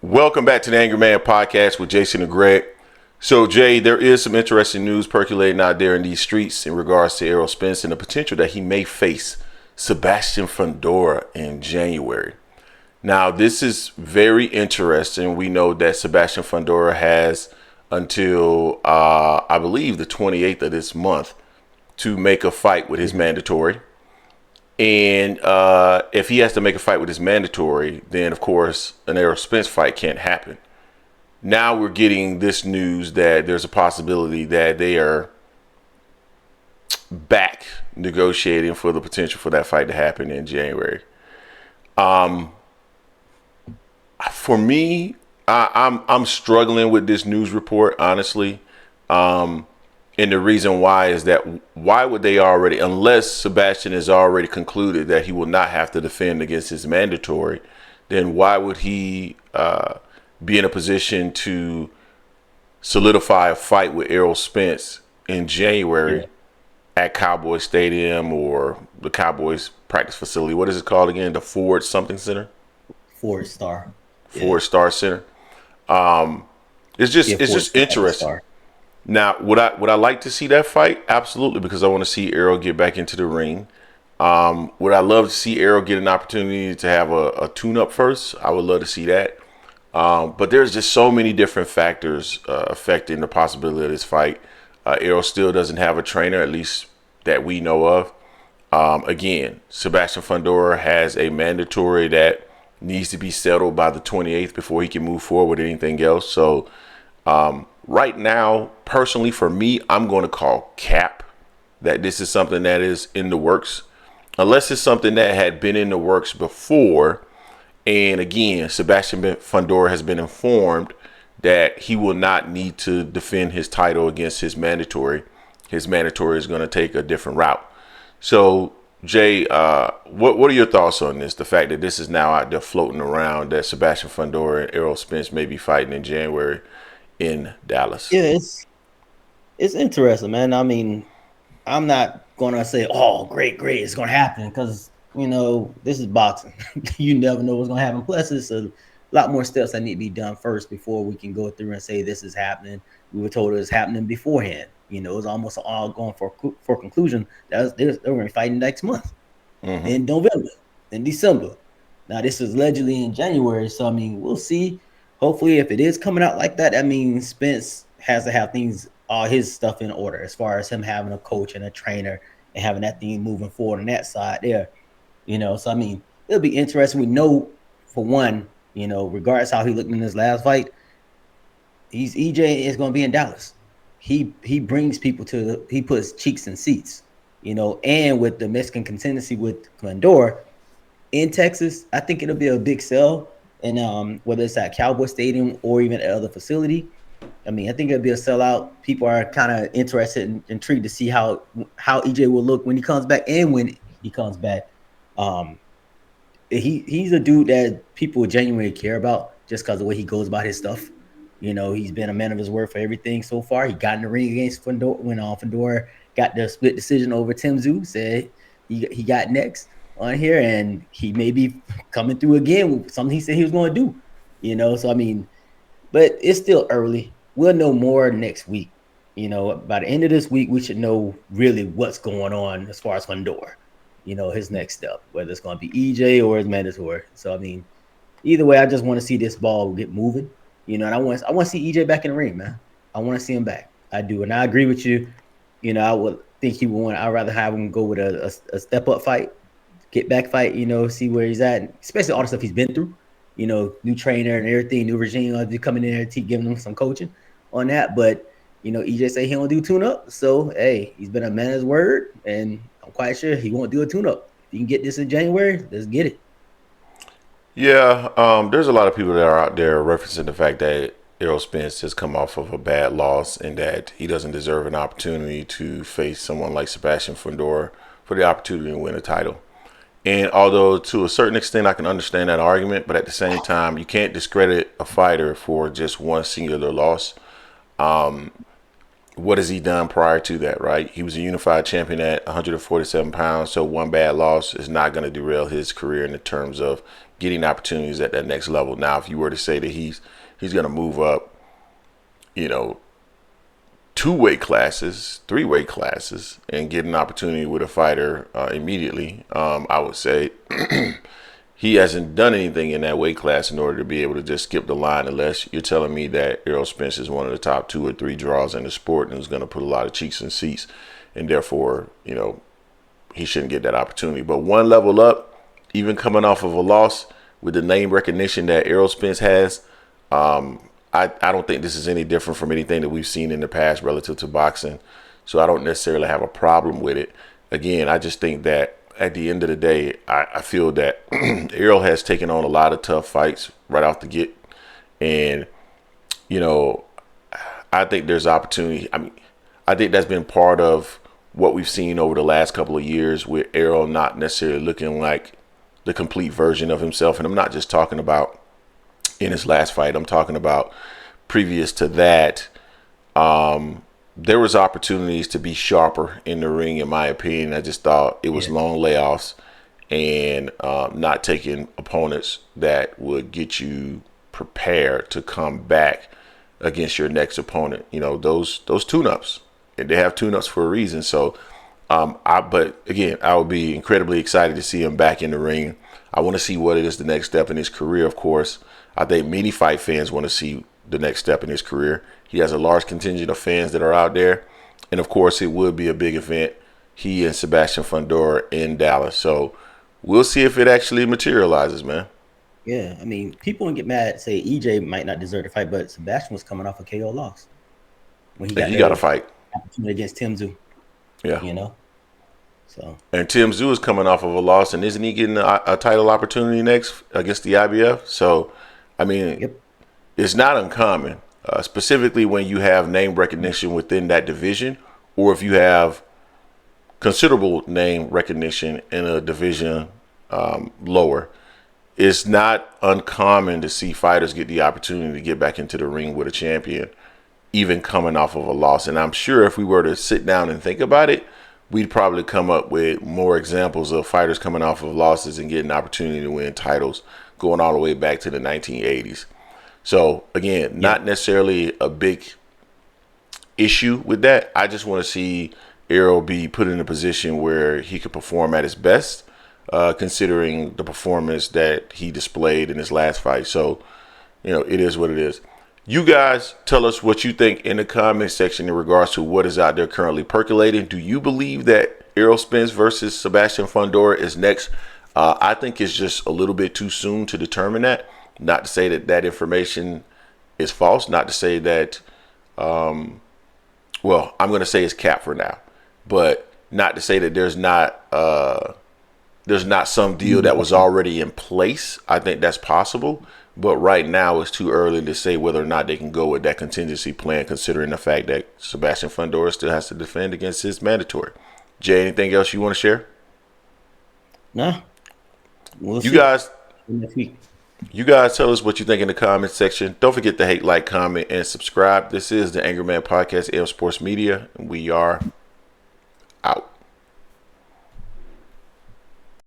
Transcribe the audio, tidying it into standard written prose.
Welcome back to the Angry Man Podcast with Jason and Greg. So, Jay, there is some interesting news percolating out there in these streets in regards to Errol Spence and the potential that he may face Sebastian Fundora in January. Now, this is very interesting. We know that Sebastian Fundora has until, I believe, the 28th of this month to make a fight with his mandatory. And if he has to make a fight with his mandatory, then, of course, an Errol Spence fight can't happen. Now we're getting this news that there's a possibility that they are back negotiating for the potential for that fight to happen in January. For me, I'm struggling with this news report, honestly. And the reason why is that why would they already, unless Sebastian has already concluded that he will not have to defend against his mandatory, then why would he be in a position to solidify a fight with Errol Spence in January at Cowboy Stadium or the Cowboys practice facility? What is it called again? The Ford something center? Ford Star. Ford Star Center. It's just interesting. Now, would I like to see that fight? Absolutely, because I want to see Errol get back into the ring. Would I love to see Errol get an opportunity to have a tune-up first? I would love to see that. But there's just so many different factors affecting the possibility of this fight. Errol still doesn't have a trainer, at least that we know of. Again, Sebastian Fundora has a mandatory that needs to be settled by the 28th before he can move forward with anything else. So, right now, personally, for me, I'm going to call cap that this is something that is in the works, unless it's something that had been in the works before. And again, Sebastian Fundora has been informed that he will not need to defend his title against his mandatory. His mandatory is going to take a different route. So, Jay, what are your thoughts on this? The fact that this is now out there floating around that Sebastian Fundora and Errol Spence may be fighting in January in Dallas. Yeah, it's interesting, man. I mean, I'm not gonna say, "Oh, great, it's gonna happen," because this is boxing. You never know what's gonna happen. Plus, it's a lot more steps that need to be done first before we can go through and say this is happening. We were told it was happening beforehand. It's almost all going for conclusion. They're going to be fighting next month, in November, in December. Now, this is allegedly in January, so I mean, we'll see. Hopefully, if it is coming out like that, that means Spence has to have all his stuff in order as far as him having a coach and a trainer and having that thing moving forward on that side there. So I mean, it'll be interesting. We know, for one, regardless how he looked in his last fight, EJ is going to be in Dallas. He brings people he puts cheeks in seats, and with the Mexican contingency with Fundora in Texas, I think it'll be a big sell. And whether it's at Cowboy Stadium or even at other facility, I mean, I think it'll be a sellout. People are kind of interested and intrigued to see how EJ will look when he comes back and when he comes back. He's a dude that people genuinely care about just because of the way he goes about his stuff. He's been a man of his word for everything so far. He got in the ring against Fundora when Fundora got the split decision over Tim Tszyu, said he got next on here, and he may be coming through again with something he said he was going to do. So I mean, but it's still early. We'll know more next week. By the end of this week, we should know really what's going on as far as Fundora, his next step, whether it's going to be EJ or his mandatory. So I mean, either way, I just want to see this ball get moving, and I want to see EJ back in the ring, man. I want to see him back. I do, and I agree with you. I would think he would want. I'd rather have him go with a step up fight, get back fight, see where he's at, especially all the stuff he's been through, new trainer and everything, new regime, I'll be coming in there, giving him some coaching on that. But, EJ say he don't do tune-up. So, hey, he's been a man of his word, and I'm quite sure he won't do a tune-up. If you can get this in January, let's get it. Yeah, there's a lot of people that are out there referencing the fact that Errol Spence has come off of a bad loss and that he doesn't deserve an opportunity to face someone like Sebastian Fundora for the opportunity to win a title. And although to a certain extent I can understand that argument, but at the same time, you can't discredit a fighter for just one singular loss. What has he done prior to that, right? He was a unified champion at 147 pounds, so one bad loss is not going to derail his career in the terms of getting opportunities at that next level. Now, if you were to say that he's going to move up, 2 weight classes, 3 weight classes, and get an opportunity with a fighter immediately, I would say he hasn't done anything in that weight class in order to be able to just skip the line, unless you're telling me that Errol Spence is one of the top 2 or 3 draws in the sport and is going to put a lot of cheeks in seats, and therefore, he shouldn't get that opportunity. But one level up, even coming off of a loss with the name recognition that Errol Spence has, I don't think this is any different from anything that we've seen in the past relative to boxing. So I don't necessarily have a problem with it. Again, I just think that at the end of the day, I feel that Errol has taken on a lot of tough fights right off the get. And, I think there's opportunity. I mean, I think that's been part of what we've seen over the last couple of years, with Errol not necessarily looking like the complete version of himself. And I'm not just talking about in his last fight. I'm talking about previous to that. There was opportunities to be sharper in the ring, in my opinion. I just thought it was long layoffs and not taking opponents that would get you prepared to come back against your next opponent. Those tune-ups. And they have tune-ups for a reason. So, but again, I would be incredibly excited to see him back in the ring. I want to see what it is the next step in his career, of course. I think many fight fans want to see the next step in his career. He has a large contingent of fans that are out there. And, of course, it would be a big event. He and Sebastian Fundora in Dallas. So we'll see if it actually materializes, man. Yeah, I mean, people would get mad, say EJ might not deserve to fight, but Sebastian was coming off a KO loss when he got to fight opportunity against Tim Tszyu. Yeah, So, and Tim Tszyu is coming off of a loss, and isn't he getting a title opportunity next against the IBF? So, I mean, It's not uncommon, specifically when you have name recognition within that division, or if you have considerable name recognition in a division lower. It's not uncommon to see fighters get the opportunity to get back into the ring with a champion, even coming off of a loss. And I'm sure if we were to sit down and think about it, we'd probably come up with more examples of fighters coming off of losses and getting an opportunity to win titles going all the way back to the 1980s. So, again, not necessarily a big issue with that. I just want to see Errol be put in a position where he could perform at his best, considering the performance that he displayed in his last fight. So, it is what it is. You guys tell us what you think in the comment section in regards to what is out there currently percolating. Do you believe that Errol Spence versus Sebastian Fundora is next? I think it's just a little bit too soon to determine that. Not to say that that information is false. Not to say that, I'm going to say it's capped for now. But not to say that there's not some deal that was already in place. I think that's possible. But right now, it's too early to say whether or not they can go with that contingency plan, considering the fact that Sebastian Fundora still has to defend against his mandatory. Jay, anything else you want to share? No. We'll you see guys next week. You guys tell us what you think in the comment section. Don't forget to hate, like, comment, and subscribe. This is the Angry Man Podcast, AM Sports Media, and we are out.